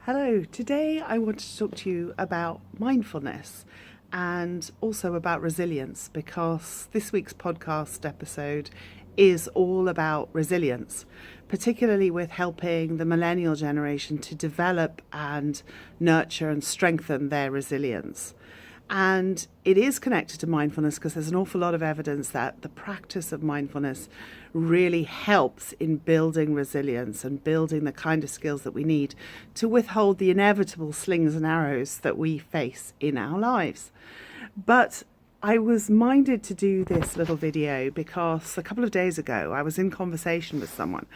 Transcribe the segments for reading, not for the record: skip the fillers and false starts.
Hello, today I want to talk to you about mindfulness and also about resilience, because this week's podcast episode is all about resilience, particularly with helping the millennial generation to develop and nurture and strengthen their resilience. And it is connected to mindfulness because there's an awful lot of evidence that the practice of mindfulness really helps in building resilience and building the kind of skills that we need to withhold the inevitable slings and arrows that we face in our lives. But I was minded to do this little video because a couple of days ago I was in conversation with someone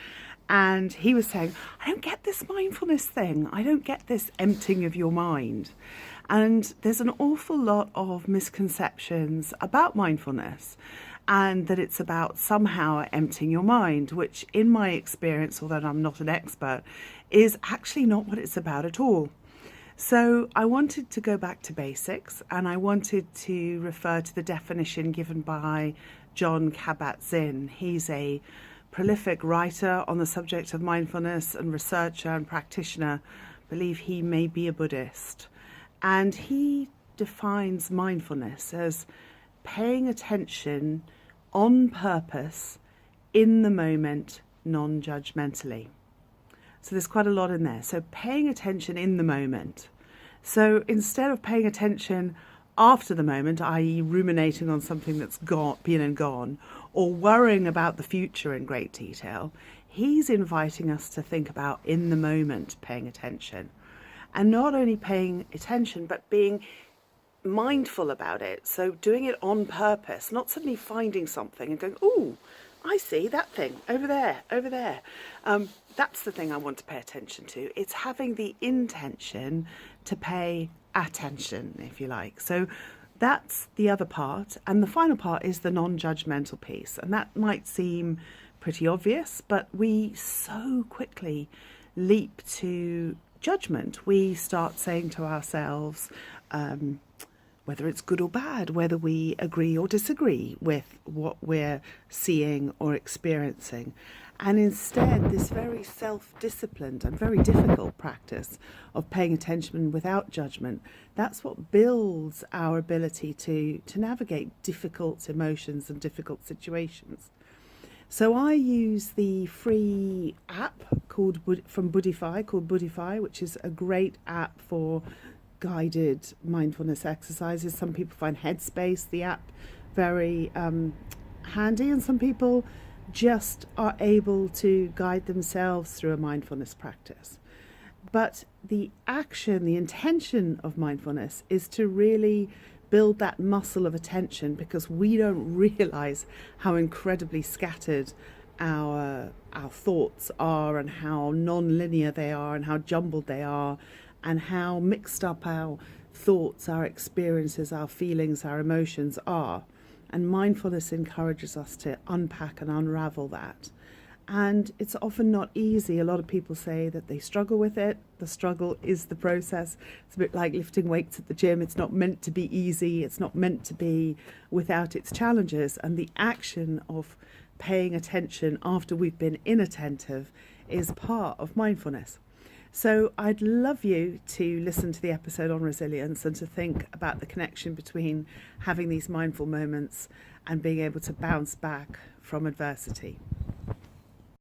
and he was saying, I don't get this mindfulness thing. I don't get this emptying of your mind. And there's an awful lot of misconceptions about mindfulness and that it's about somehow emptying your mind, which in my experience, although I'm not an expert, is actually not what it's about at all. So I wanted to go back to basics, and I wanted to refer to the definition given by Jon Kabat-Zinn. He's a prolific writer on the subject of mindfulness and researcher and practitioner. I believe he may be a Buddhist. And he defines mindfulness as paying attention on purpose, in the moment, non-judgmentally. So there's quite a lot in there. So paying attention in the moment. So instead of paying attention after the moment, i.e. ruminating on something that's been and gone, or worrying about the future in great detail, he's inviting us to think about in the moment paying attention. And not only paying attention, but being mindful about it. So doing it on purpose, not suddenly finding something and going, oh, I see that thing over there. That's the thing I want to pay attention to. It's having the intention to pay attention, if you like. So that's the other part. And the final part is the non-judgmental piece. And that might seem pretty obvious, but we so quickly leap to judgment. We start saying to ourselves, whether it's good or bad, whether we agree or disagree with what we're seeing or experiencing. And instead, this very self-disciplined and very difficult practice of paying attention without judgment, that's what builds our ability to navigate difficult emotions and difficult situations. So I use the free app from Buddhify, called Buddhify, which is a great app for guided mindfulness exercises. Some people find Headspace, the app, very handy, and some people just are able to guide themselves through a mindfulness practice. But the action, the intention of mindfulness is to really build that muscle of attention, because we don't realize how incredibly scattered our thoughts are, and how non-linear they are, and how jumbled they are, and how mixed up our thoughts, our experiences, our feelings, our emotions are. And mindfulness encourages us to unpack and unravel that. And it's often not easy. A lot of people say that they struggle with it. The struggle is the process. It's a bit like lifting weights at the gym. It's not meant to be easy. It's not meant to be without its challenges. And the action of paying attention after we've been inattentive is part of mindfulness. So I'd love you to listen to the episode on resilience and to think about the connection between having these mindful moments and being able to bounce back from adversity.